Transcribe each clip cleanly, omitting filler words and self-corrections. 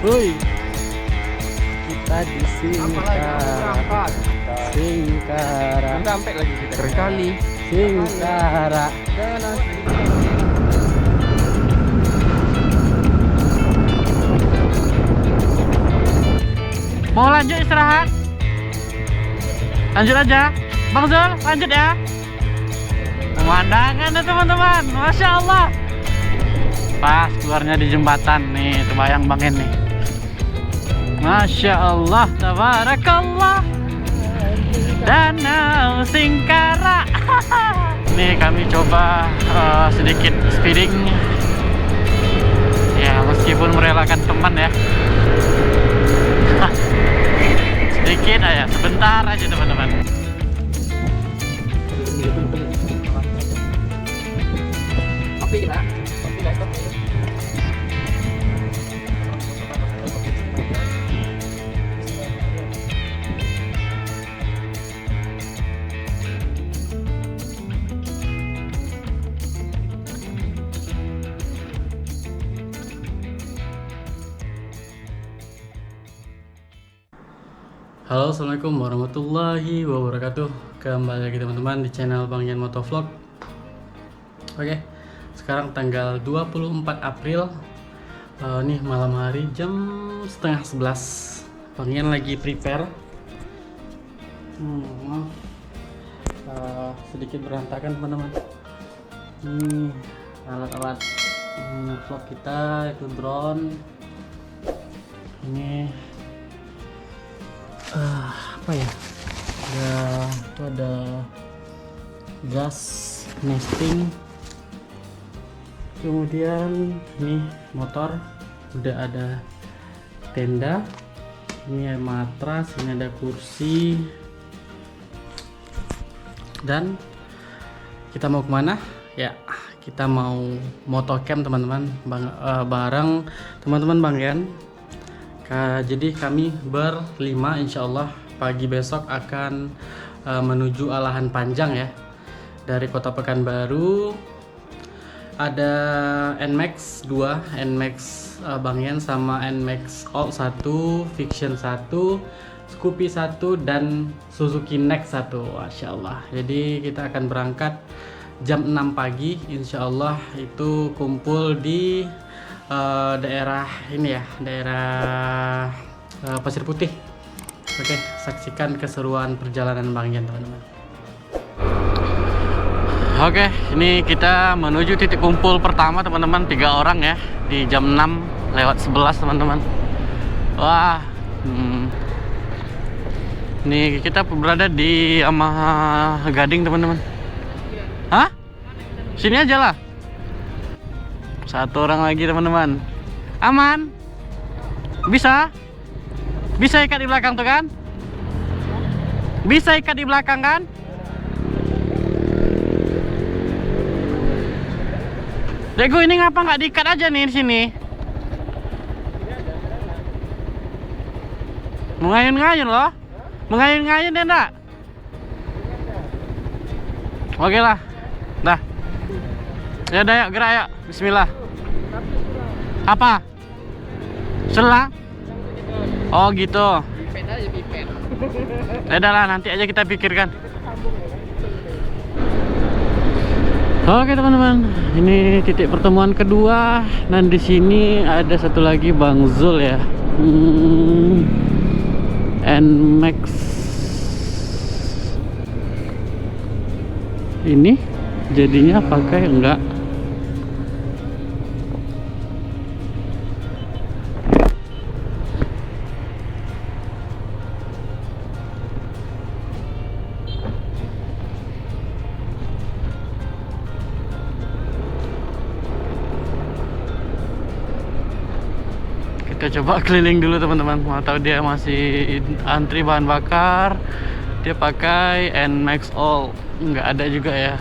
Woi, kita di Singkara. Singkara. Sampai lagi kita Berkali Singkara. Mau lanjut istirahat? Lanjut aja, Bang Zul, lanjut ya. Pemandangannya teman-teman, Masya Allah. Pas keluarnya di jembatan nih, terbayang banget nih. Masya Allah, tabarakallah. Danau Singkara. Nih kami coba sedikit speeding. Ya meskipun merelakan teman ya. Sedikit aja, sebentar aja teman-teman. Kopi lah. Halo, assalamualaikum warahmatullahi wabarakatuh. Kembali lagi teman-teman di channel Bang Yan Motovlog. Oke, sekarang tanggal 24 April. Nih malam hari jam setengah 11. Bang Yan lagi prepare. Maaf, sedikit berantakan teman-teman. Ini alat-alat vlog kita, itu drone. Ini apa ya, ada gas nesting, kemudian ini motor udah ada, tenda, ini ada matras, ini ada kursi, dan kita mau kemana ya? Kita mau motocamp teman-teman, bareng teman-teman Bang Yan. Jadi kami berlima insyaallah pagi besok akan menuju Alahan Panjang ya. Dari Kota Pekanbaru ada NMAX 2, NMAX Bang Yan sama NMAX All 1, Vision 1, Scoopy 1 dan Suzuki Next 1. Masya Allah. Jadi kita akan berangkat jam 6 pagi insyaallah, itu kumpul di daerah ini ya, daerah Pasir Putih. Oke, saksikan keseruan perjalanan Bang Yan teman-teman. Oke, ini kita menuju titik kumpul pertama teman-teman, 3 orang ya, di jam 6:11 teman-teman. Wah, ini kita berada di Yamaha Gading teman-teman. Hah? Sini aja lah. Satu orang lagi teman-teman. Aman? Bisa? Bisa ikat di belakang tuh kan? Bisa ikat di belakang kan? Dego, ini ngapa nggak diikat aja nih di sini? Mengayun-ngayun loh. Mengayun-ngayun ya enggak? Oke lah. Dah. Ya udah, yuk gerak yuk. Bismillah. Apa? Selang? Oh gitu. Pipet aja, pipet. Ya udah lah, nanti aja kita pikirkan. Oke teman-teman, ini titik pertemuan kedua, dan di sini ada satu lagi Bang Zul ya. NMAX ini jadinya pakai enggak? Kita coba keliling dulu teman-teman, mau tahu dia masih antri bahan bakar. Dia pakai NMAX All, nggak ada juga ya.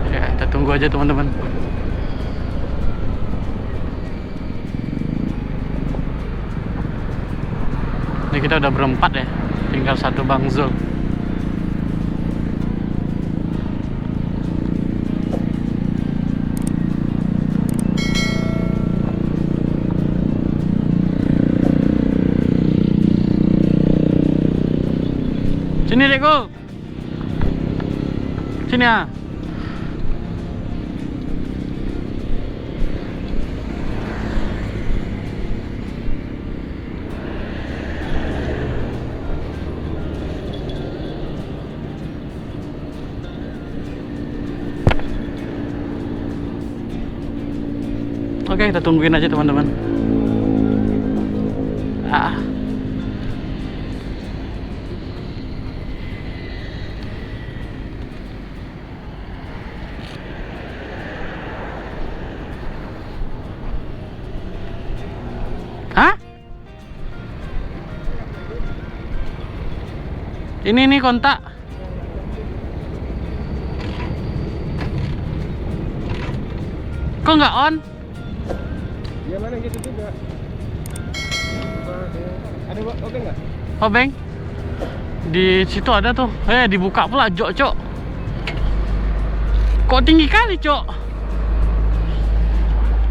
Ya kita tunggu aja teman-teman. Ini kita udah berempat ya, tinggal satu Bang Zul. Sini Dekku. Sini ya. Oke, kita tungguin aja teman-teman. Hah? Ini nih kontak. Kok nggak on? Ya mana gitu juga. Ada obeng nggak? Obeng? Di situ ada tuh. Dibuka pula, Cok. Kok tinggi kali, Cok?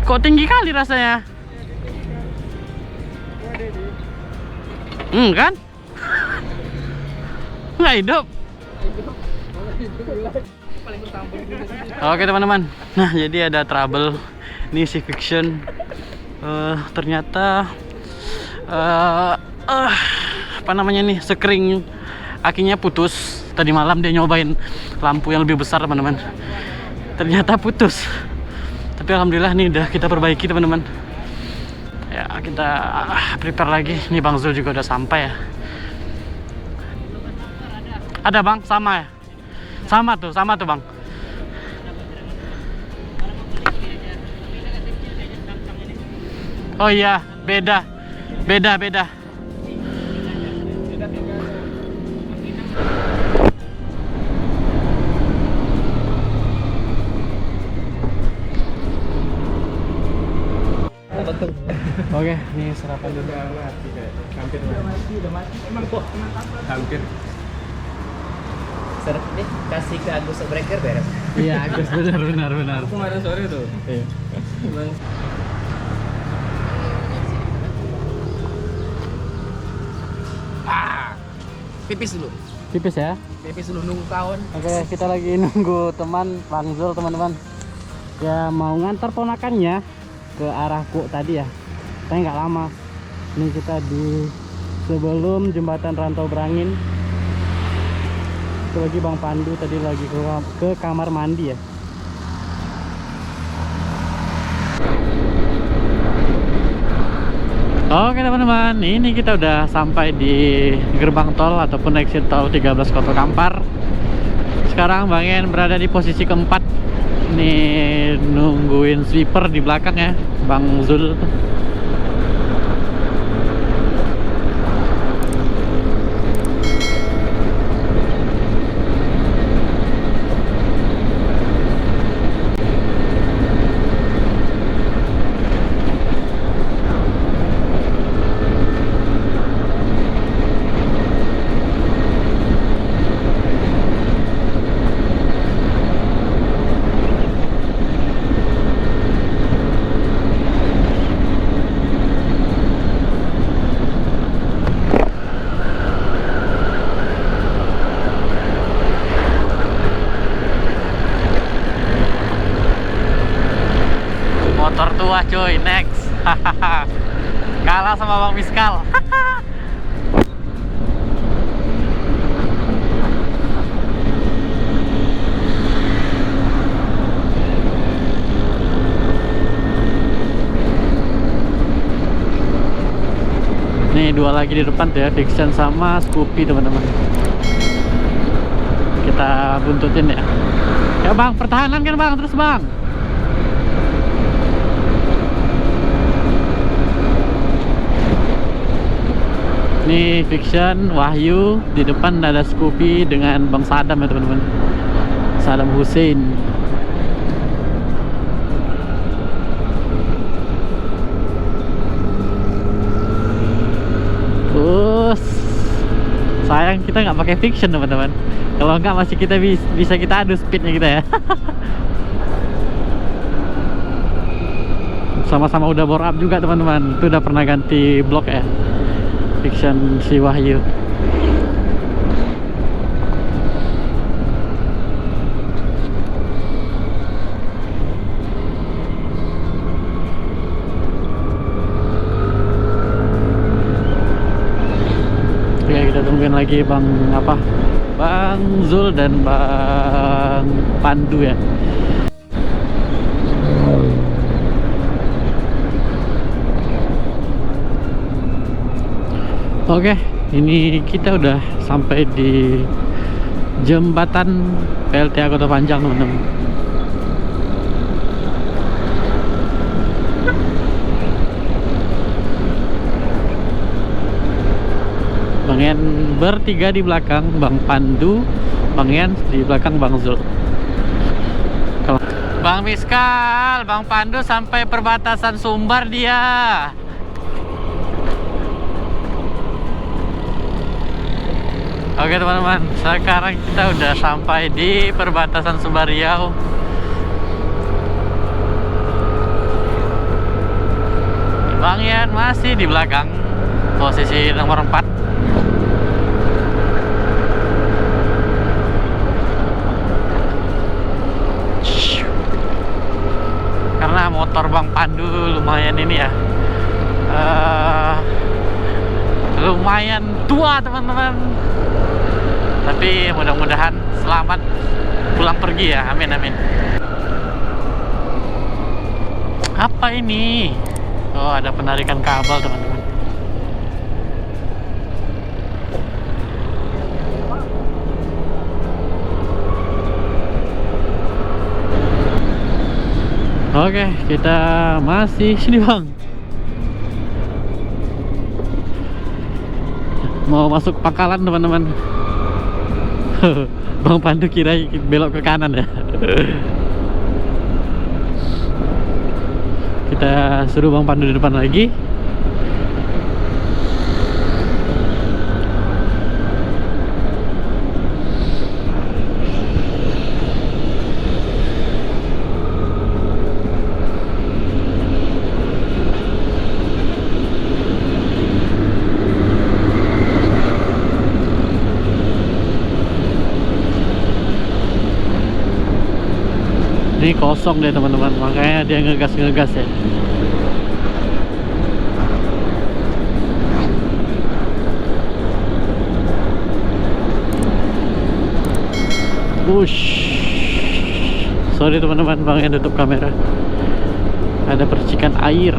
Kok tinggi kali rasanya? Kan? Nggak hidup. Oke teman-teman. Nah, jadi ada trouble. Ini si Fiction. Ternyata apa namanya nih, sekring akinya putus. Tadi malam dia nyobain lampu yang lebih besar teman-teman, ternyata putus. Tapi alhamdulillah nih udah kita perbaiki teman-teman. Ya kita prepare lagi. Nih Bang Zul juga udah sampai ya. Ada Bang, sama ya? Sama tuh Bang. Oh iya, beda. Oke, nih sarapan dulu. Hampir udah mati. Emang kok hampir. Serap nih, kasih ke Agus Breaker beres. Iya, Agus, benar. Kemarin sore tuh. Iya. Pipis dulu. Tipis ya. Pipis dulu nunggu kawan. Oke, kita lagi nunggu teman Bang Zul teman-teman. Ya mau ngantar ponakannya ke arah Kuk tadi ya. Tapi nggak lama. Ini kita di sebelum jembatan Rantau Berangin. Itu lagi Bang Pandu tadi lagi ke kamar mandi ya. Oke teman-teman, ini kita udah sampai di gerbang tol ataupun exit tol 13 Kota Kampar. Sekarang Bang En berada di posisi keempat. Nih nungguin sweeper di belakang ya, Bang Zul. Motor tua cuy, next. Kalah sama Bang Miskal. Nih dua lagi di depan tuh ya, Fiction sama Scoopy teman-teman. Kita buntutin ya. Ya Bang, pertahanan kan Bang, terus Bang. Ini Fiction, Wahyu, di depan ada Scoopy dengan Bang Sadam ya teman-teman. Sadam Hussein. Terus sayang kita nggak pakai Fiction teman-teman. Kalau nggak masih kita bisa kita adu speednya kita ya. Sama-sama udah bore up juga teman-teman. Itu udah pernah ganti blok ya. Fiction si Wahyu. lagi Bang Zul dan Bang Pandu ya. Oke, ini kita udah sampai di jembatan PLTA Kota Panjang, teman-teman. Bang Yan bertiga di belakang, Bang Pandu, Bang Yan di belakang Bang Zul. Bang Miskal, Bang Pandu sampai perbatasan Sumbar dia. Oke teman-teman, sekarang kita udah sampai di perbatasan Sumbar Riau. Bang Yan masih di belakang, posisi nomor 4. Karena motor Bang Pandu lumayan ini ya, lumayan tua teman-teman. Tapi mudah-mudahan selamat pulang pergi ya, amin amin. Apa ini? Oh, ada penarikan kabel teman-teman. Oke, kita masih sini Bang. Mau masuk Pangkalan teman-teman. Bang Pandu kira belok ke kanan ya. Kita suruh Bang Pandu di depan lagi. Ini kosong deh teman-teman, makanya dia ngegas ya. Sorry teman-teman, Bang yang tutup kamera. Ada percikan air.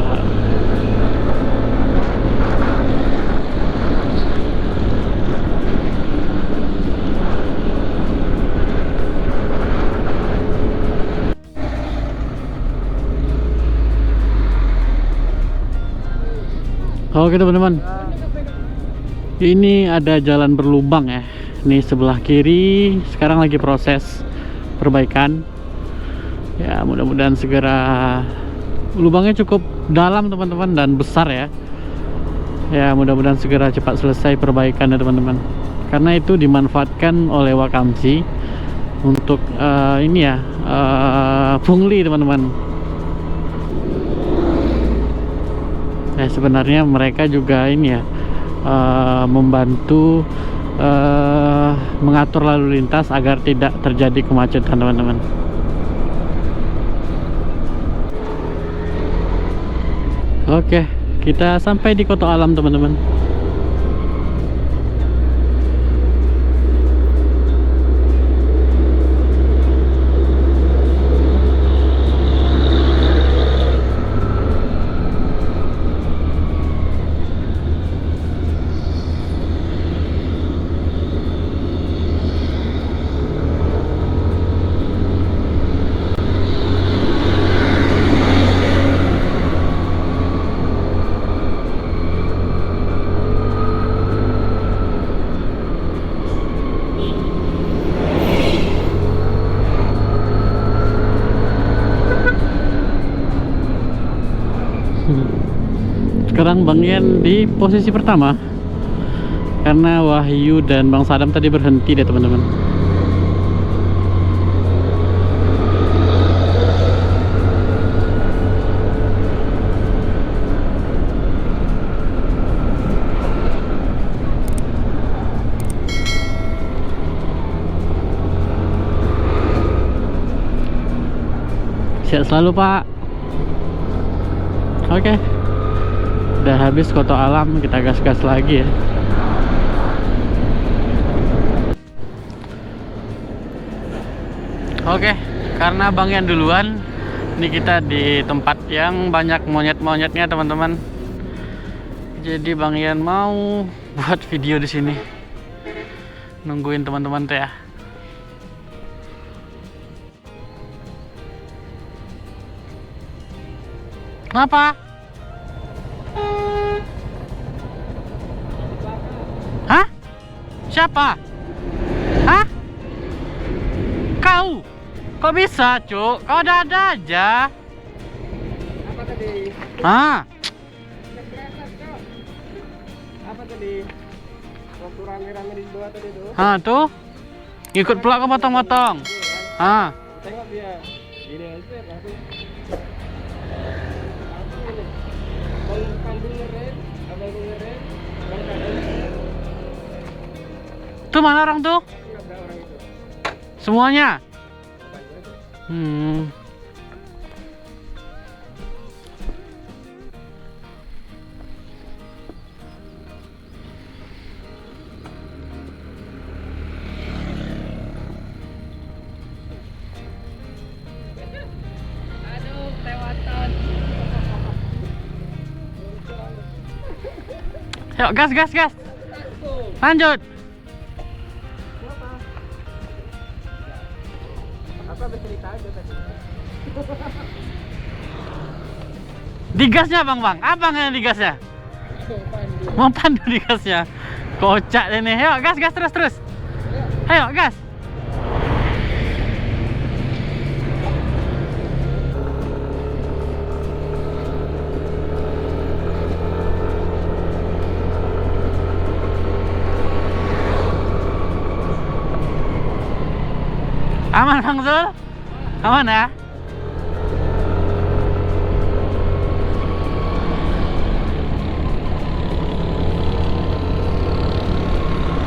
Oke teman-teman, ini ada jalan berlubang ya. Ini sebelah kiri sekarang lagi proses perbaikan. Ya mudah-mudahan segera. Lubangnya cukup dalam teman-teman dan besar ya. Ya mudah-mudahan segera cepat selesai perbaikan ya teman-teman. Karena itu dimanfaatkan oleh Wakamsi untuk ini ya, pungli teman-teman. Sebenarnya mereka juga ini ya, membantu mengatur lalu lintas agar tidak terjadi kemacetan teman-teman. Oke, kita sampai di Kota Alam teman-teman. Sekarang Bang Yan di posisi pertama karena Wahyu dan Bang Sadam tadi berhenti deh teman-teman. Sehat selalu Pak. Oke. Udah habis Kota Alam, kita gas-gas lagi ya. Oke, karena Bang Yan duluan, ini kita di tempat yang banyak monyet-monyetnya teman-teman. Jadi Bang Yan mau buat video di sini, nungguin teman-teman tuh ya. Kenapa? Hah? Siapa? Hah? Kau? Kok bisa, Cuk? Kau ada aja. Apa tadi? Ah, Apa tadi? Waktu rame-rame di bawah tadi tuh. tuh. Ikut pula kau potong-potong. Ah, Tengok dia. Gini aja langsung. Bang Pandu ngeren, abang ngeren, bang kadang. tuh mana orang tuh? Enggak ada orang itu. Semuanya. Banyak aja. Hmm. Aduh, kelewatan. Yuk, gas, gas, gas. Lanjut. Apa bercerita aja tadi? Digasnya bang, apa yang digasnya? Pandu. Mau pandu digasnya. Kocak ini. Yuk, gas, gas terus, terus. Ayo, gas. Aman Bang Zul? Aman ya?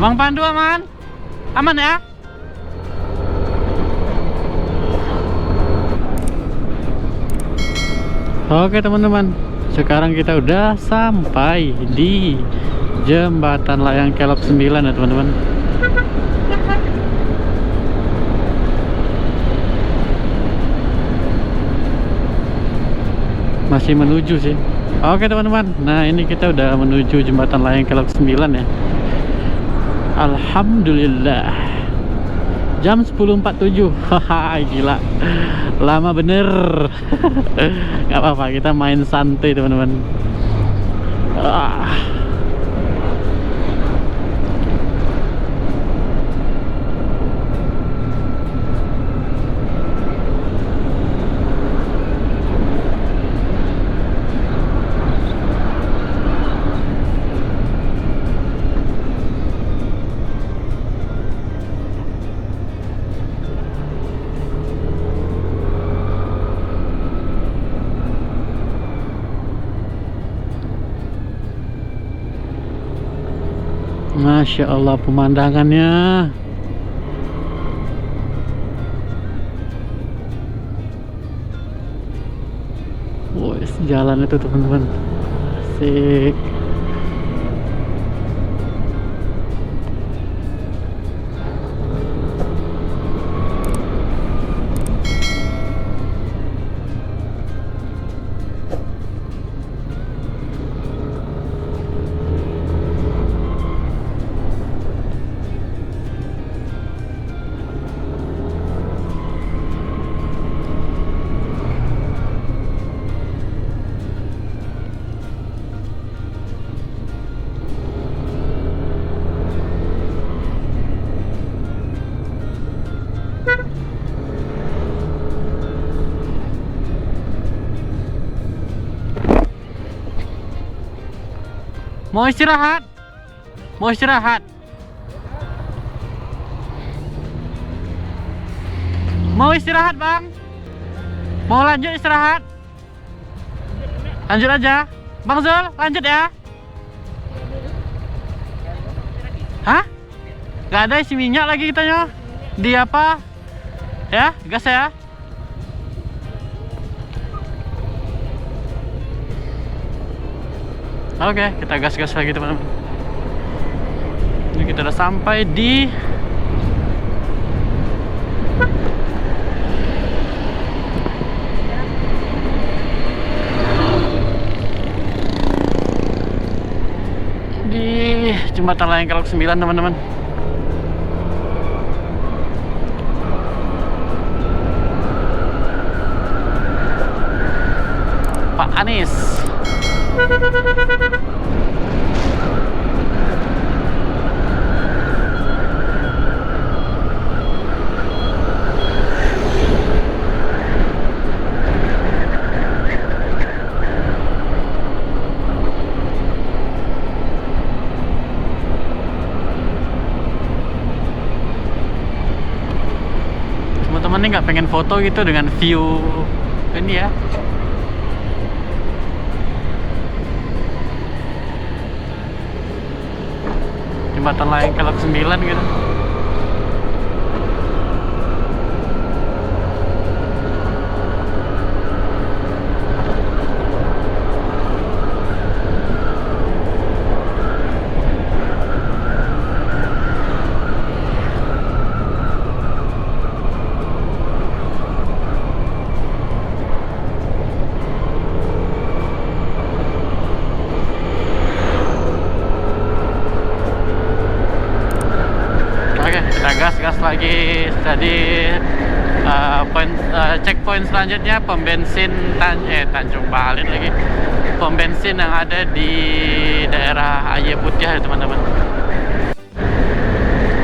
Bang Pandu aman? Aman ya? Oke teman-teman, sekarang kita udah sampai di Jembatan Layang Kelop 9 ya teman-teman. Masih menuju sih. Oke teman-teman, nah ini kita udah menuju Jembatan Layang Kelop 9 ya. Alhamdulillah jam 10.47. Haha, gila lama bener. Gak apa-apa, kita main santai teman-teman. Masya Allah pemandangannya. Wes, jalan itu teman-teman. Asik. Mau istirahat? Mau istirahat? Mau istirahat bang? Mau lanjut istirahat? Lanjut aja Bang Zul, lanjut ya. Hah? Gak ada isi minyak lagi kitanya. Di apa? Ya, gas ya. Oke, kita gas-gas lagi teman-teman. Ini kita udah sampai di jembatan layang Kelok 9 teman-teman. Pak Anies. Teman-teman nih nggak pengen foto gitu dengan view ini ya, jembatan layang Kelok 9 gitu. Gas lagi. Tadi checkpoint selanjutnya pom bensin Tanjung Balin lagi, pom bensin yang ada di daerah Aye Putih ya teman-teman.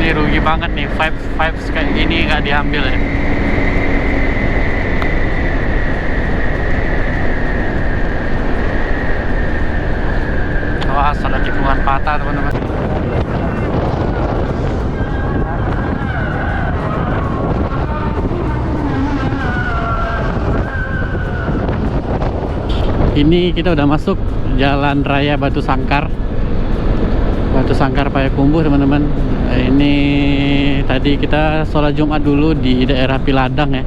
Ini rugi banget nih, vibes kayak gini nggak diambil ya. Wah, ada tikungan patah teman-teman. Ini kita udah masuk Jalan Raya Batu Sangkar Payakumbuh teman-teman. Ini tadi kita sholat Jumat dulu di daerah Piladang ya,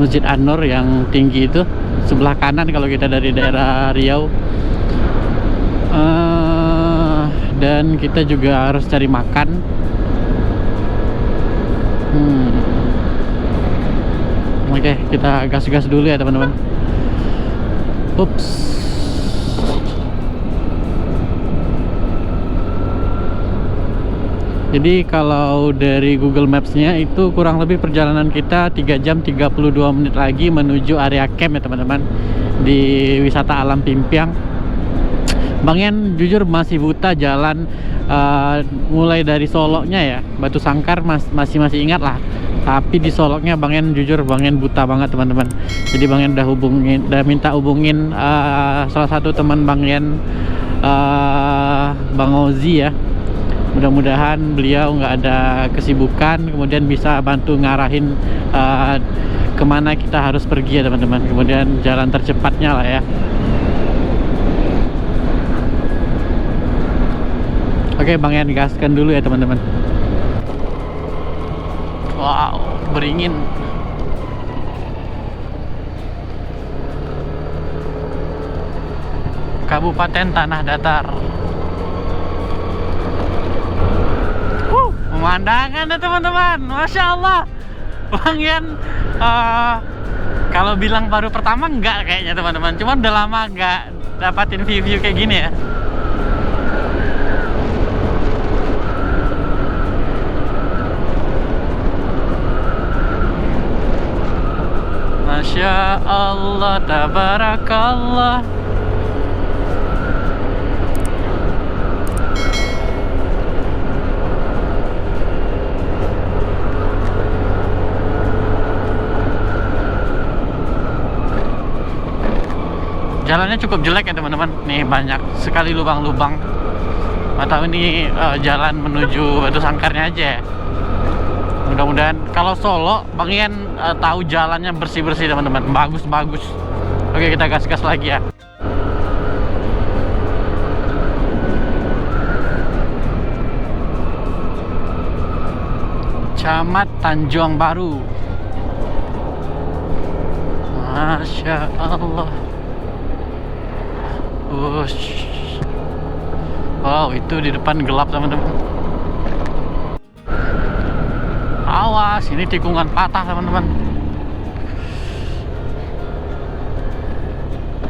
Masjid An-Nur yang tinggi itu sebelah kanan kalau kita dari daerah Riau. Dan kita juga harus cari makan. Oke, kita gas-gas dulu ya teman-teman. Ups. Jadi kalau dari Google Maps-nya itu kurang lebih perjalanan kita 3 jam 32 menit lagi menuju area camp ya teman-teman, di wisata alam Pimpiang. Bang Yan jujur masih buta jalan, mulai dari Soloknya ya, Batu Sangkar masih ingat lah. Tapi di Soloknya Bang Yan jujur Bang Yan buta banget teman-teman. Jadi Bang Yan udah minta hubungin salah satu teman Bang Yan, Bang Ozi ya. Mudah-mudahan beliau nggak ada kesibukan, kemudian bisa bantu ngarahin kemana kita harus pergi ya teman-teman. Kemudian jalan tercepatnya lah ya. Oke, Bang Yan gaskan dulu ya teman-teman. Wow, beringin. Kabupaten Tanah Datar. Pemandangan ya teman-teman, Masya Allah. Bang Yan kalau bilang baru pertama enggak kayaknya teman-teman, cuman udah lama enggak dapatin view-view kayak gini ya. Masya Allah, tabarakallah. Jalannya cukup jelek ya teman-teman. Nih banyak sekali lubang-lubang. Nggak tahu ini jalan menuju Batu Sangkarnya aja ya. Mudah-mudahan kalau Solo Bang Yan tahu jalannya bersih-bersih teman-teman, bagus-bagus. Oke, kita gas-gas lagi ya. Camat Tanjung Baru. Masya Allah. Wow, itu di depan gelap teman-teman. Awas, ini tikungan patah teman-teman.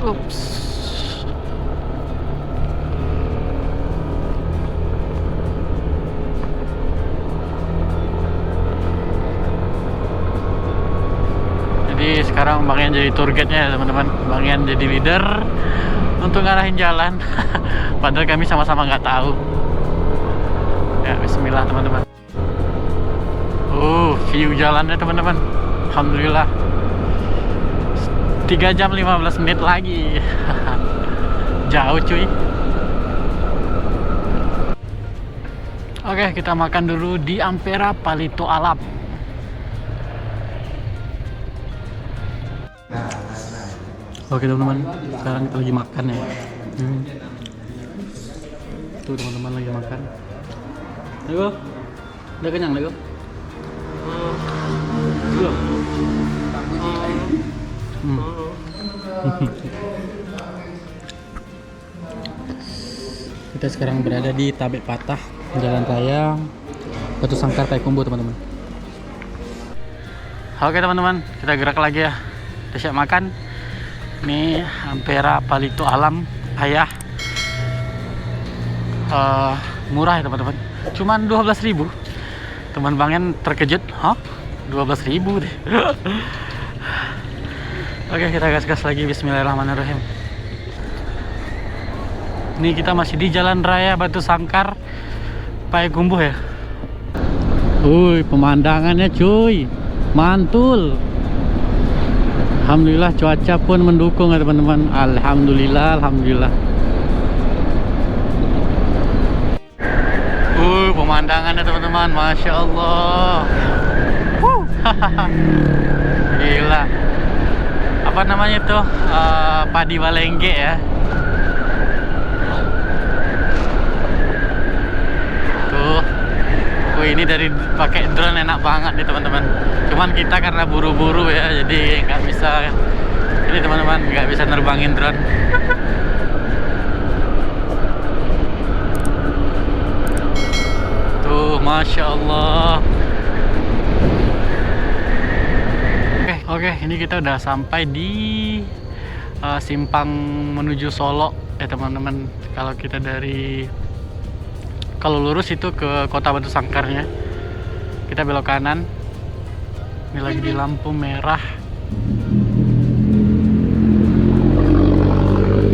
Ups. sekarang Bang Ian jadi tour guide-nya ya teman-teman. Bang Ian jadi leader untuk ngarahin jalan. Padahal kami sama-sama nggak tahu. Ya, bismillah teman-teman. View jalannya teman-teman. Alhamdulillah. 3 jam 15 menit lagi. Jauh cuy. Oke, kita makan dulu di Ampera Palito Alam. Oke teman-teman, sekarang kita lagi makan ya. Tuh teman-teman lagi makan. Lego, udah kenyang Lego? Belum. Kita sekarang berada di Tabek Patah, Jalan Raya Batu Sangkar Payakumbuh teman-teman. Oke teman-teman, kita gerak lagi ya. Kita siap makan. Ini Ampera Palito Alam ayah. Murah ya teman-teman. Cuman 12.000. Teman Bang Ian terkejut, hah? 12.000 deh. Oke, kita gas-gas lagi. Bismillahirrahmanirrahim. Ini kita masih di Jalan Raya Batu Sangkar Payakumbuh ya. Pemandangannya cuy, mantul. Alhamdulillah cuaca pun mendukung ya teman-teman. Alhamdulillah. Pemandangannya teman-teman, masya Allah. Gila. Apa namanya tuh? Padi Walengge ya. Tuh. Ini dari pakai drone enak banget nih teman-teman. Cuman kita karena buru-buru ya, jadi nggak bisa. Ini teman-teman nggak bisa nerbangin drone. Tuh, masya Allah. Oke, ini kita udah sampai di simpang menuju Solo ya teman-teman. Kalau lurus itu ke kota Batu Sangkarnya, kita belok kanan. Ini lagi di lampu merah.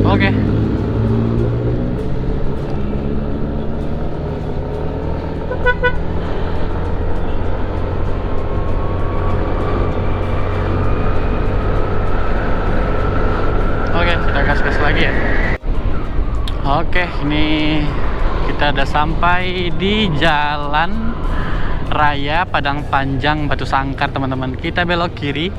Oke. Oke, kita gas-gas lagi ya. Oke, ini kita udah sampai di Jalan Raya Padang Panjang Batu Sangkar teman-teman. Kita belok kiri.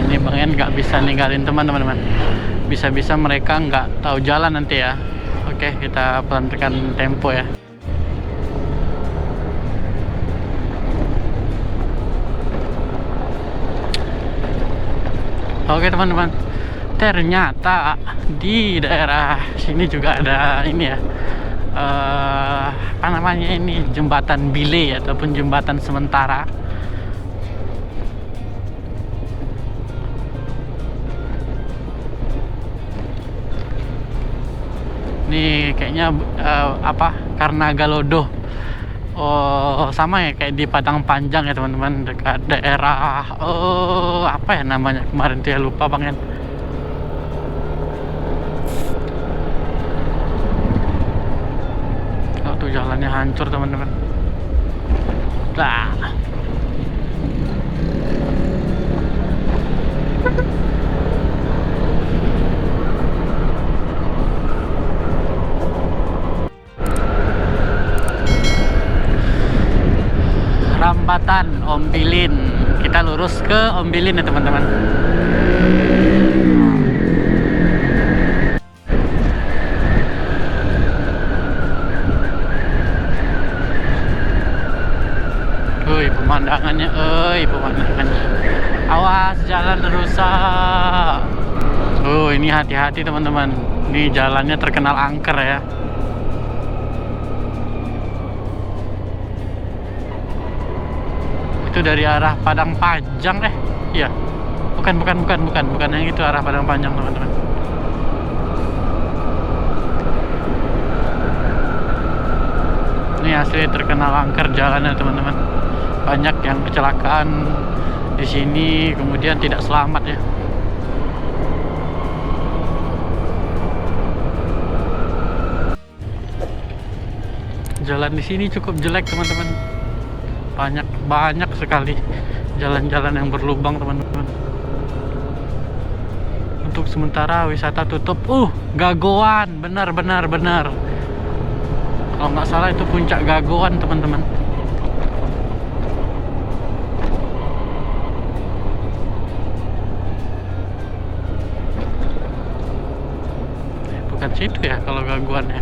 Ini Bang Ian nggak bisa ninggalin teman-teman. Bisa-bisa mereka nggak tahu jalan nanti ya. Oke, kita pelankan tempo ya. Oke teman-teman, ternyata di daerah sini juga ada ini ya, apa namanya ini, jembatan Bile ataupun jembatan sementara. Ini kayaknya karena Galodo. Sama ya kayak di Padang Panjang ya teman-teman, dekat daerah apa ya namanya kemarin tuh ya, lupa Bang Ian. Tuh jalannya hancur teman-teman. Rambatan Ombilin, kita lurus ke Ombilin ya teman-teman. Pemandangannya, pemandangannya. Awas jalan rusak. Ini hati-hati teman-teman. Ini jalannya terkenal angker ya. Itu dari arah Padang Panjang iya. Bukan yang itu arah Padang Panjang teman-teman. Ini asli terkenal angker jalannya teman-teman. Banyak yang kecelakaan di sini kemudian tidak selamat ya. Jalan di sini cukup jelek teman-teman. Banyak sekali jalan-jalan yang berlubang teman-teman. Untuk sementara wisata tutup. Gagoan, benar. Kalau nggak salah itu puncak Gagoan teman-teman. Bukan situ ya kalau Gagoan ya.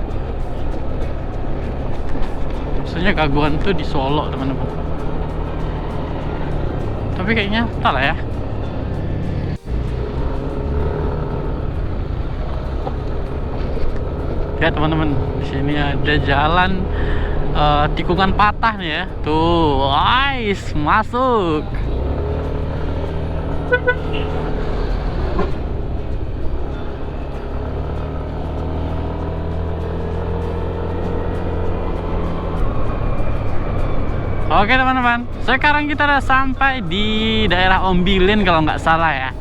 Maksudnya Gagoan tuh di Solo teman-teman. Tapi kayaknya salah ya. Ya teman-teman, di sini ada jalan tikungan patah nih ya. Tuh, masuk. Oke teman-teman, sekarang kita udah sampai di daerah Ombilin kalau nggak salah ya.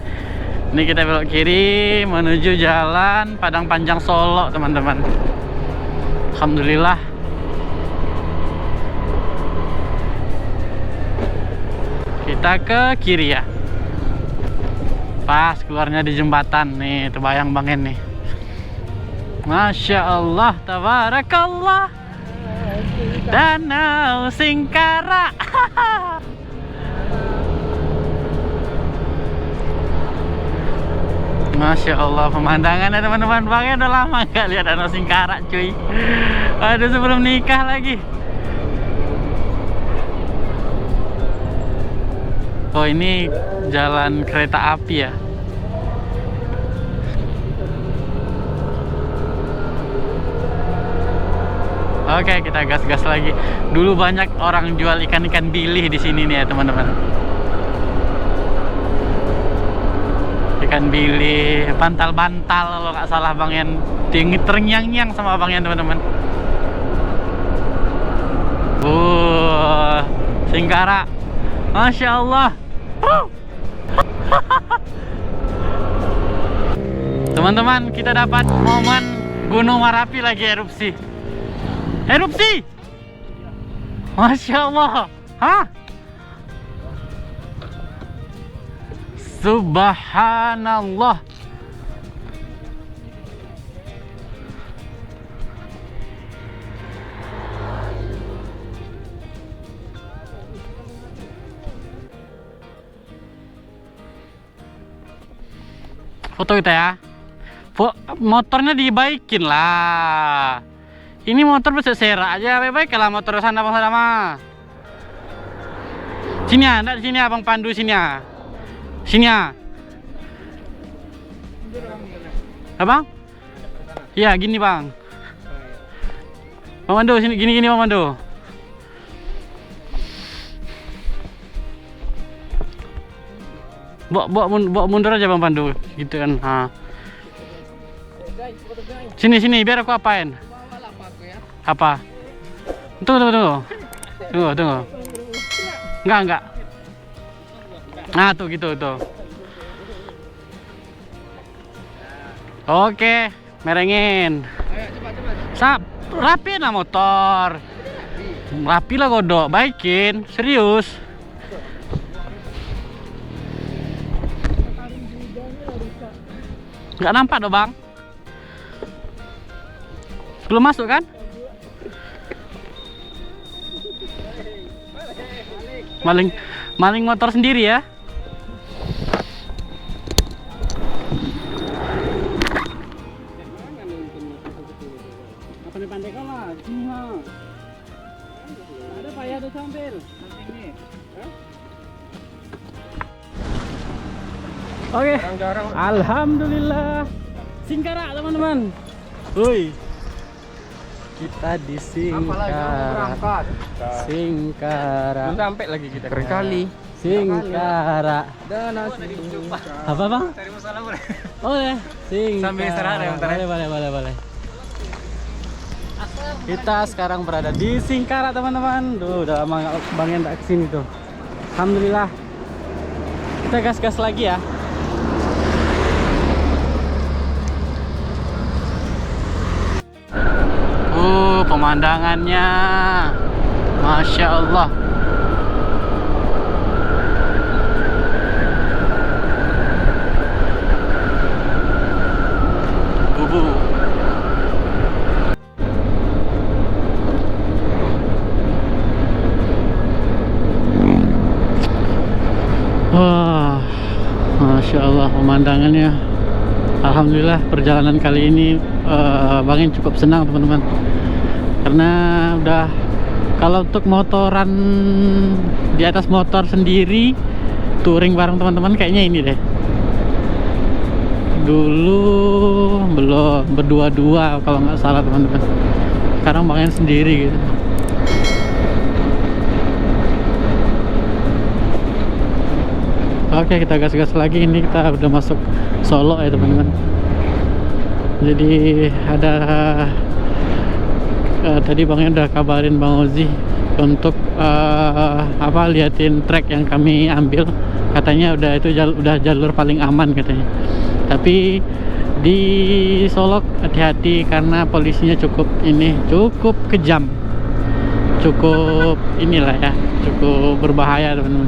Ini kita belok kiri menuju jalan Padang Panjang Solo teman-teman. Alhamdulillah. Kita ke kiri ya. Pas keluarnya di jembatan nih, terbayang banget nih. Masya Allah, tabarakallah. Danau Singkara. Masya Allah, pemandangannya teman-teman. Bang, udah lama gak lihat Danau Singkara cuy. Aduh, sebelum nikah lagi. Oh, ini jalan kereta api ya. Oke, kita gas-gas lagi. Dulu banyak orang jual ikan-ikan bilih di sini nih ya teman-teman. Ikan bilih, bantal-bantal kalau nggak salah Bang Yan. Terngiang-ngiang sama Bang Yan teman-teman. Singkara. Masya Allah. Teman-teman, kita dapat momen Gunung Merapi lagi erupsi. Masya Allah. Subhanallah. Foto kita ya. Motornya dibaikin lah. Ini motor bisa serak aja, baik-baik lah motor sana bang sama. Sini ya, enggak di sini abang pandu sini ya. Sini ya. Abang? Iya, gini bang. Bang Pandu sini, gini bang Pandu. Bawa mundur aja bang Pandu, gitu kan. Sini biar aku apain. Apa? Tunggu. Enggak. Nah, tuh gitu tuh. Oke, merengin. Ayo coba. Sap, rapi lah motor. Rapi lah godok, baikin, serius. Nggak nampak dong bang. Belum masuk kan? Maling motor sendiri ya. Apa nih pandai kalah? Sini ha. Ada payah tuh sambil. Sini. Oke. Alhamdulillah. Singkara teman-teman. Woi. Kita di Apalagi kamu Singkara. berangkat. Singkara. Belum sampai lagi kita. Berkali. Singkara. Dan nasi. Apa bang? Cari masalah boleh. Boleh. Singkara. Sambil istirahat ya, bentar ya. Boleh. Kita sekarang berada di Singkara teman-teman. Duh, udah lama nggak Bang Yan tak kesini tuh. Alhamdulillah. Kita gas-gas lagi ya. Pemandangannya, Masya Allah. Bubu. Wah, Masya Allah pemandangannya. Alhamdulillah perjalanan kali ini Bang Yan cukup senang teman-teman, karena udah, kalau untuk motoran di atas motor sendiri touring bareng teman-teman kayaknya ini deh. Dulu belum berdua-dua kalau nggak salah teman-teman, sekarang Bang Yan sendiri gitu. Oke, kita gas-gas lagi. Ini kita udah masuk Solo ya teman-teman. Jadi ada tadi Bang Yan udah kabarin Bang Ozi untuk liatin trek yang kami ambil. Katanya udah jalur paling aman katanya. Tapi di Solok hati-hati karena polisinya cukup kejam. Cukup inilah ya, cukup berbahaya teman-teman.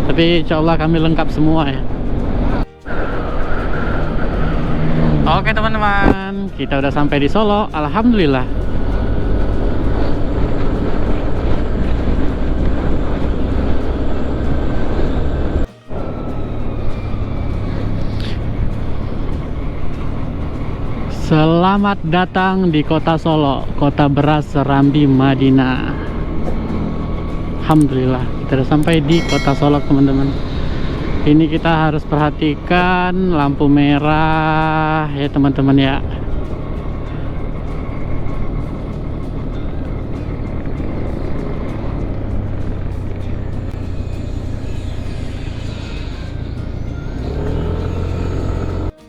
Tapi insya Allah kami lengkap semua ya. Oke teman-teman, kita udah sampai di Solo, alhamdulillah. Selamat datang di kota Solo, kota beras Serambi Madinah. Alhamdulillah kita udah sampai di kota Solo teman-teman. Ini kita harus perhatikan lampu merah ya teman-teman ya.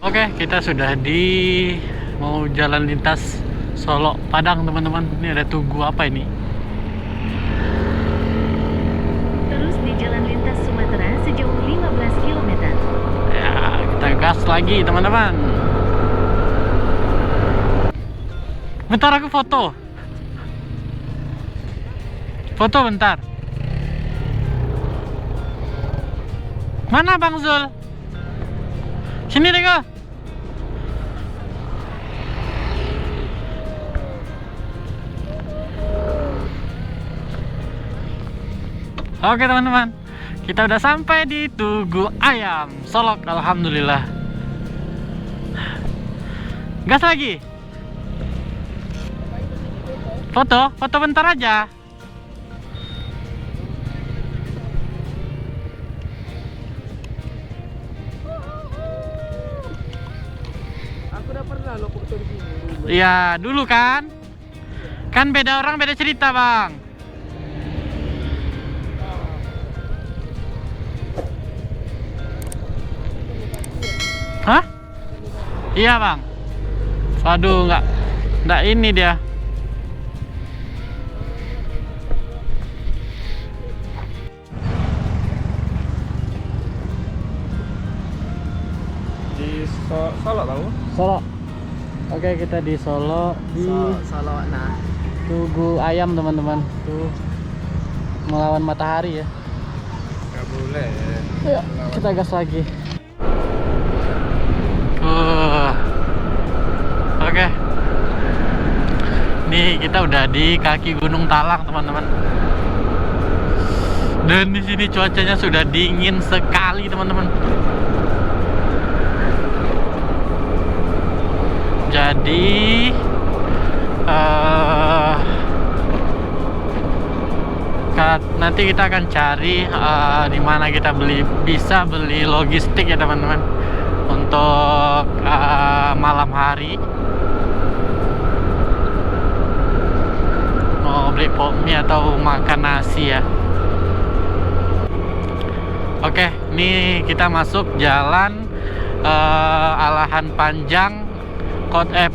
Oke, kita sudah mau jalan lintas Solo Padang teman-teman. Ini ada Tugu apa ini? Terus di jalan lintas Sumatera sejauh 15 km. Ya, kita gas lagi teman-teman. Bentar aku foto. Foto bentar. Mana Bang Zul? Sini deh kok. Oke teman-teman, kita udah sampai di Tugu Ayam Solok, alhamdulillah. Gas lagi. Foto bentar aja. Aku udah pernah lo foto di sini. Iya, dulu kan beda orang beda cerita Bang. Hah? Iya Bang. Waduh, nggak ini dia. Di Solo tahu? Solo. Oke, kita di Solo di Solo nah. Tugu Ayam teman-teman. Tuh melawan matahari ya. Gak boleh. Ayo, kita gas lagi. Oke. Nih kita udah di kaki Gunung Talang teman-teman. Dan di sini cuacanya sudah dingin sekali teman-teman. Jadi nanti kita akan cari di mana kita bisa beli logistik ya teman-teman untuk malam hari mau beli pop mie atau makan nasi ya. Oke, ini kita masuk jalan Alahan Panjang,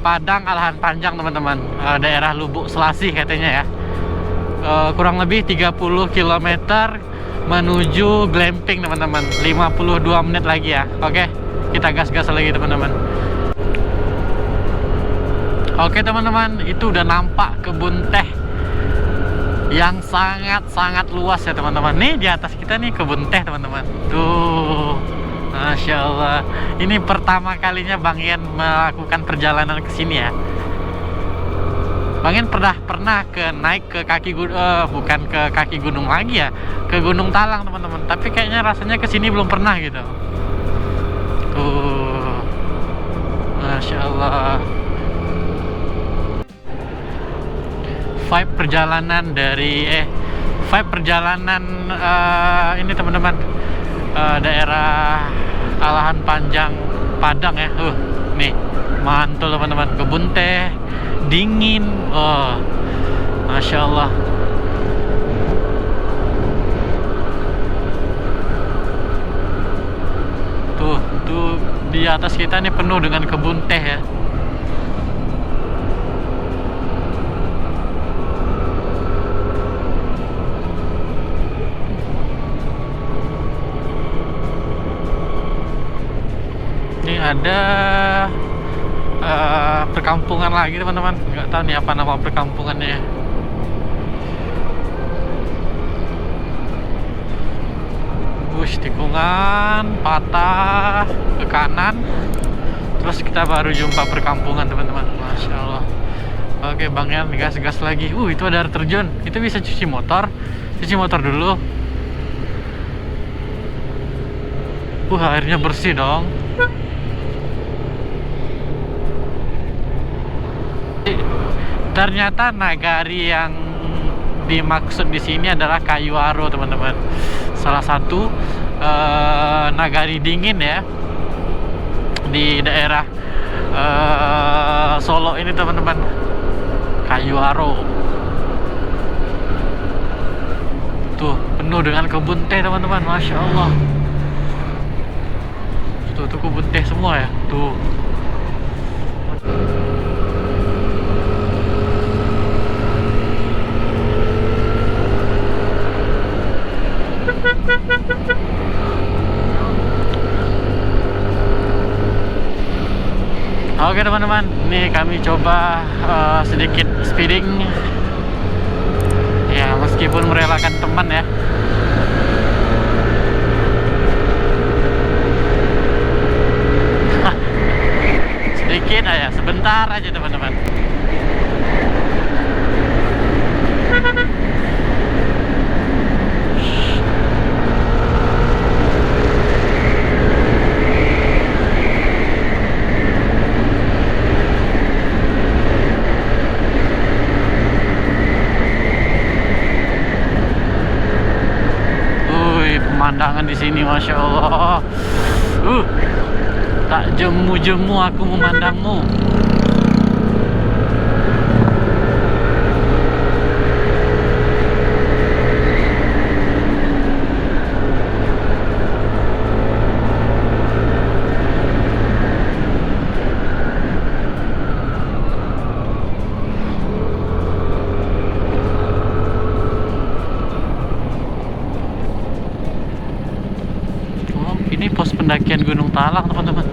Padang Alahan Panjang teman-teman, daerah Lubuk Selasih katanya ya. Kurang lebih 30 km menuju glamping teman-teman, 52 menit lagi ya. Oke, kita gas-gas lagi teman-teman. Oke teman-teman, itu udah nampak kebun teh yang sangat-sangat luas ya teman-teman. Nih di atas kita nih kebun teh teman-teman. Tuh, Masya Allah. Ini pertama kalinya Bang Ian melakukan perjalanan ke sini ya. Bang Ian pernah naik ke kaki gunung, bukan ke kaki gunung lagi ya, ke Gunung Talang teman-teman. Tapi kayaknya rasanya ke sini belum pernah gitu. Tuh, Masya Allah. Vibe perjalanan ini teman-teman, daerah Alahan Panjang Padang ya. Nih mantul teman-teman, kebun teh dingin. Masya Allah. Tuh di atas kita nih penuh dengan kebun teh ya. Ini ada perkampungan lagi teman-teman, nggak tahu nih apa nama perkampungannya. Tikungan patah ke kanan, terus kita baru jumpa perkampungan teman-teman. Masya Allah. Oke Bang Ian gas-gas lagi. Itu ada air terjun, itu bisa cuci motor dulu. Airnya bersih dong. Ternyata nagari yang dimaksud di sini adalah Kayu Aro teman-teman. Salah satu nagari dingin ya di daerah Solo ini teman-teman. Kayu Aro. Tuh penuh dengan kebun teh teman-teman. Masya Allah. Tuh kebun teh semua ya. Tuh. Oke teman-teman, ini kami coba sedikit speeding ya, meskipun merelakan teman ya. Sedikit aja, sebentar aja teman-teman. Pemandangan di sini Masya Allah. Tak jemu-jemu aku memandangmu. Ini pos pendakian Gunung Talang teman-teman.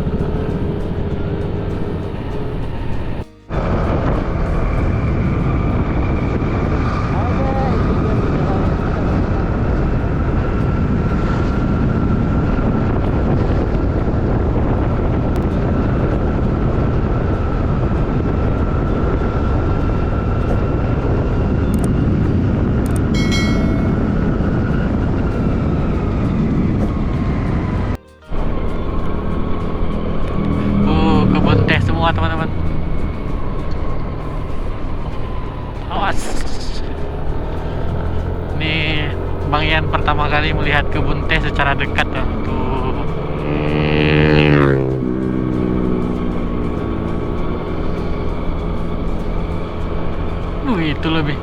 Teman-teman, awas. Nih Bang Ian pertama kali melihat kebun teh secara dekat tuh. Itu lebih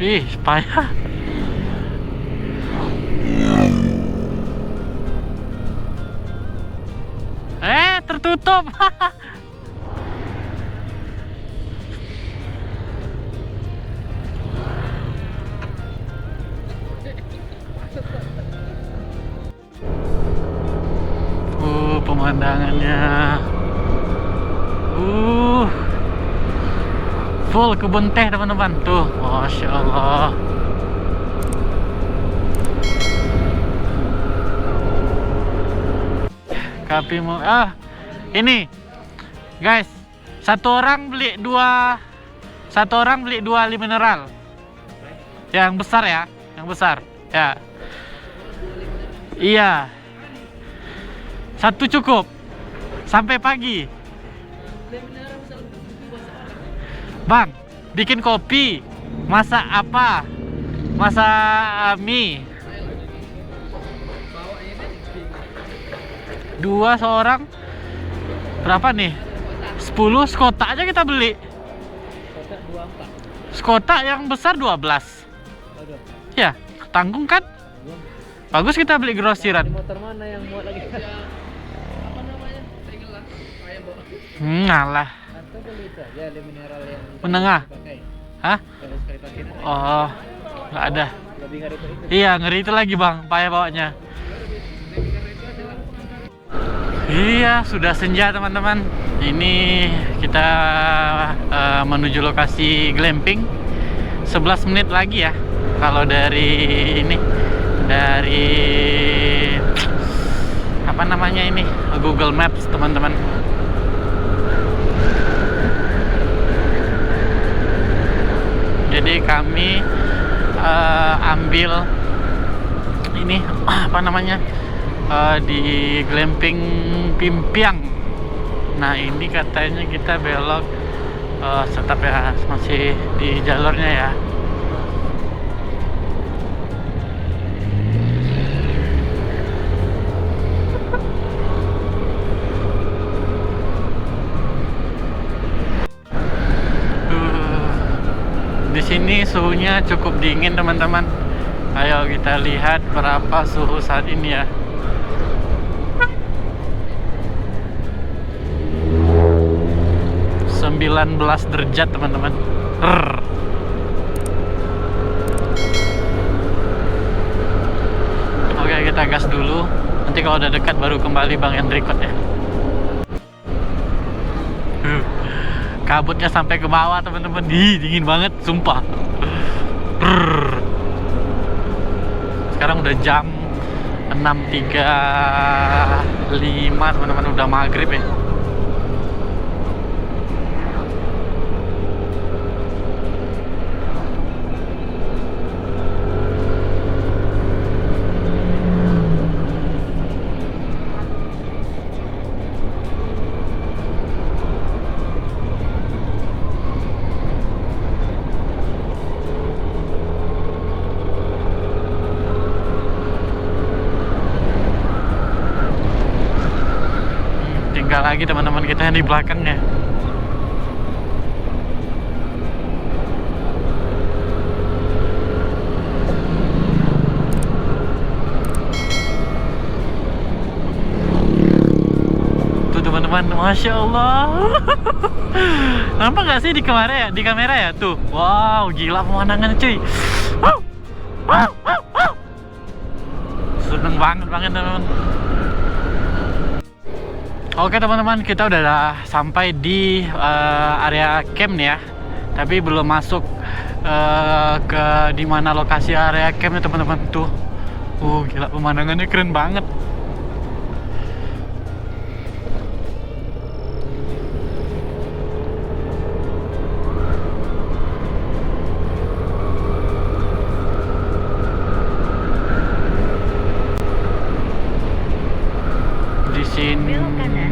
Ih, payah. Tertutup. Pemandangannya. Full kebun teh teman-teman. Tuh, Masya Allah. Kapi mau ini guys, satu orang beli dua ali mineral yang besar ya, iya, satu cukup sampai pagi. Bang, bikin kopi, masak apa, masak mie. Dua seorang berapa nih? 10 sekotak aja kita beli. Sekotak yang besar 12. Ya, tanggung kan? Bagus kita beli grosiran. Motor mana yang muat lagi? Apa namanya? Segel lah. Ayam bawa. Ngalah. Atau beli saja ali mineral yang Menengah. dipakai. Hah? Kalau sekali pakai. Oh, nggak ada. Lebih ngeri itu. Iya, ngeri itu lagi bang, payah bawanya. Iya, sudah senja teman-teman. Ini kita menuju lokasi glamping. 11 menit lagi ya. Kalau dari ini, dari apa namanya ini, Google Maps teman-teman. Jadi kami ambil ini apa namanya, di glamping Pimpiang. Nah ini katanya kita belok, tetap ya masih di jalurnya ya. Di sini suhunya cukup dingin teman-teman. Ayo kita lihat berapa suhu saat ini ya. -19 derajat teman-teman. Oke, kita gas dulu. Nanti kalau udah dekat baru kembali Bang Enrikot ya. Kabutnya sampai ke bawah teman-teman. Dingin banget sumpah. Sekarang udah jam 6.35 teman-teman, udah maghrib ya. Tinggal lagi teman-teman kita yang di belakangnya. Tuh teman-teman, Masya Allah. Nampak gak sih di kamera ya? Di kamera ya tuh. Wow, gila pemandangannya cuy. Seneng banget teman-teman. Oke teman-teman, kita udah sampai di area camp nih ya. Tapi belum masuk ke dimana lokasi area campnya teman-teman tuh. Gila pemandangannya keren banget.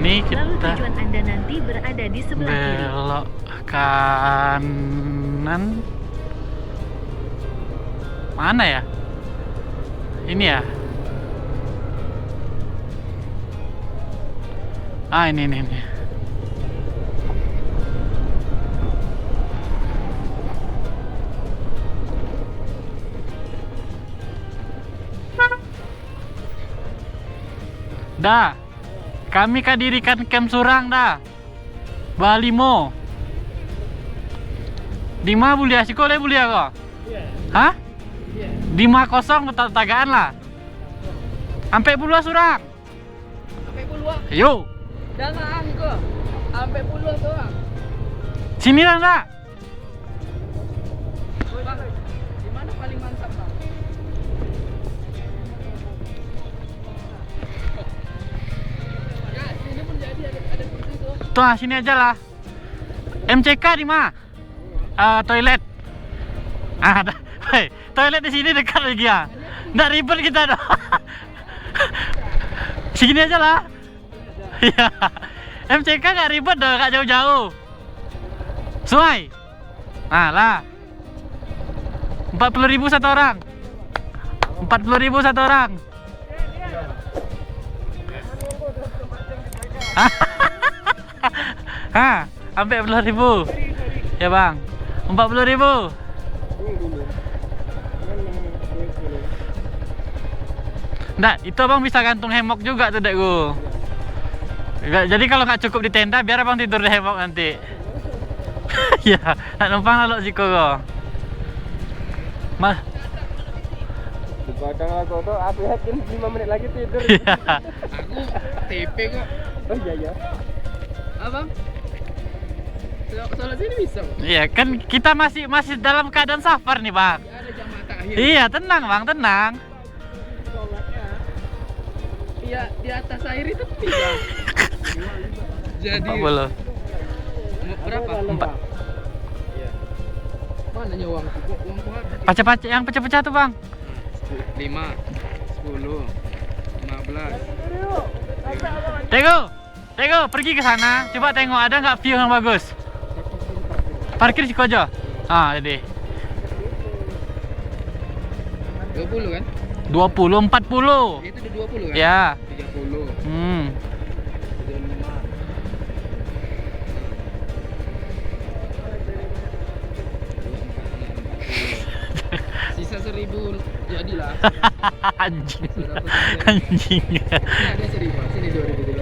Ini kita lalu tujuan Anda nanti berada di sebelah kiri. Belok kanan. Mana ya? Ini ya? Ini. Dah. Kami kadirikan camp surang dah. Bali mo. Di mana boleh sih kau boleh kau? Hah? Di 50 betul tagaan lah. Sampai puluh surang. Sampai puluh. Yo. Jangan kok. Sampai puluh doang. Sini lah nak. Bang, di mana paling mantap, Bang? Ya, sini pun jadi ada kursi tuh. Tuh, sini aja lah. MCK di mana? Toilet. Hei, toilet di sini dekat lagi ya. Nggak ribet kita dah. Sini aja lah. Iya. MCK nggak ribet dah, nggak jauh-jauh. Sungai. Nah lah. 40.000 satu orang. 40.000 satu orang. Hah, sampai 40.000. Ya bang, 40.000. Nggak, itu abang bisa gantung hemok juga tuh dekku. Jadi kalau nggak cukup di tenda, biar abang tidur di hemok nanti. Ya, nak numpang lalu siko kok. Mas. Kadang aku tuh yakin 5 menit lagi tidur. Iya. Aku TP kok. Oh iya. Abang? Soalnya sini bisa, Bang. Iya, kan kita masih dalam keadaan safar nih, Bang. Ada jam mata akhir. Iya, tenang, Bang, tenang. Iya, di atas air itu bisa. Jadi 40. berapa? 4. Iya. Mana uang? Uangku habis. Pecah-pecah yang pecah-pecah tuh, Bang. 5, 10, 15. Tego, pergi ke sana. Coba tengok ada nggak view yang bagus. Parkir situ aja. Ah, jadi 20 kan? 20, 40. Itu udah 20 kan? Ya. 30. 35. Sisa 1.000 jadilah. Anjing. Anjing. Ini ada 1.000, sini 2.000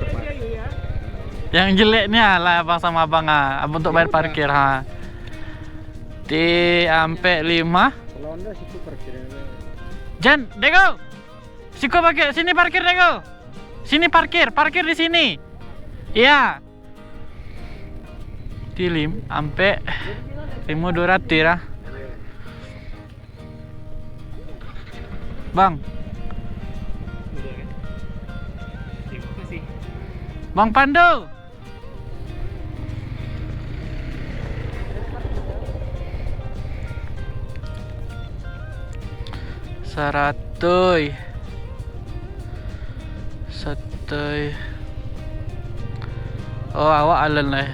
Yang jeleknya lah abang sama abang abang untuk bayar parkir ha. Sampai 5. Londo situ parkirin. Jan, Dego. Siko pakai sini parkir Dego. Sini parkir di sini. Iya. Tilim sampai 5.200 lah. Bang. Terima kasih. Bang Pandu. Saratoy. Oh, awak alen lah.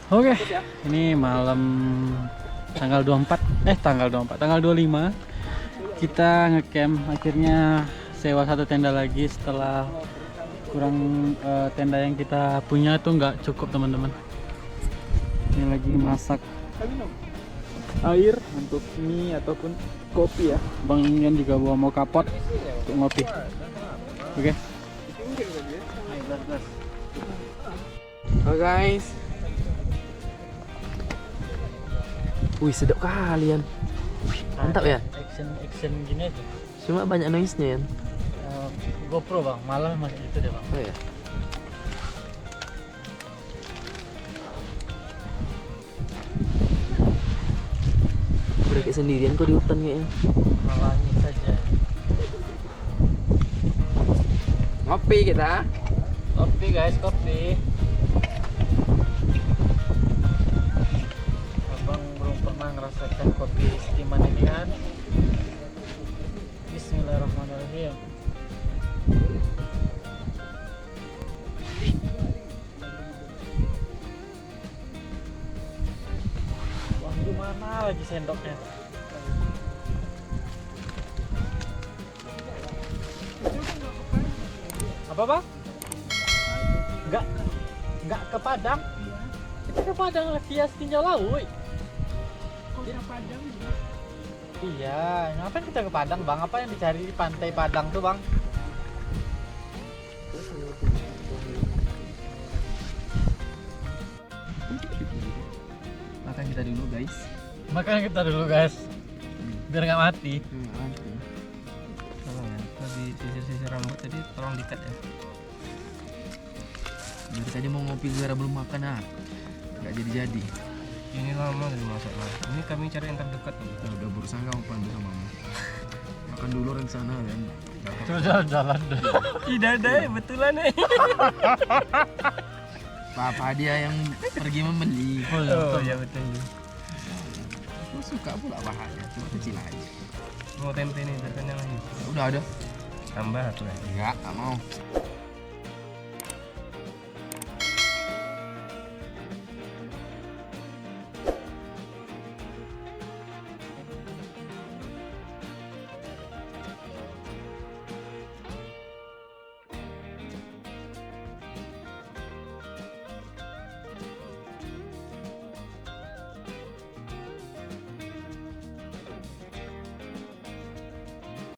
Oke, ini malam tanggal 25 kita ngecamp, akhirnya sewa satu tenda lagi setelah kurang tenda yang kita punya tuh nggak cukup teman-teman. Ini lagi masak air untuk mie ataupun kopi ya. Bang Ian juga bawa mau kapot untuk ngopi. Oke. Oke guys. Wih sedap kalian. Mantap ya. Action gini aja. Cuma banyak noise-nya ya. GoPro bang, malam masih itu deh bang. Oh ya. Udah kayak sendirian kok di hutan kayaknya. Malangi saja. Ngopi kita. Kopi guys, kopi. Abang belum pernah ngerasakan kopi steaman ini kan. Bismillahirrahmanirrahim. Wah, gimana lagi sendoknya? Apa bang? Enggak ke Padang. Kita ke Padang via Tinjau Laut. Kota Padang. Iya, ngapain kita ke Padang bang? Apa yang dicari di pantai Padang tuh bang? Makan kita dulu guys. Makan kita dulu guys, biar nggak mati. Tolong ya, lagi sisir-sisir rambut tadi tolong dikat ya. Dari tadi mau ngopi gara belum makan nggak jadi. Ini lama dari masak lah. Ini kami cari yang terdekat. Udah berusaha kamu pandu sama mama. Makan dulu rencana kan. Coba jalan-jalan deh. Tidak ada betulan Papa dia yang pergi membeli. Oh ya betul. Aku suka pula bahannya, cuma kecil aja. Mau tempe nih, terkenyang lagi. Udah ada. Tambah satu lagi. Enggak mau.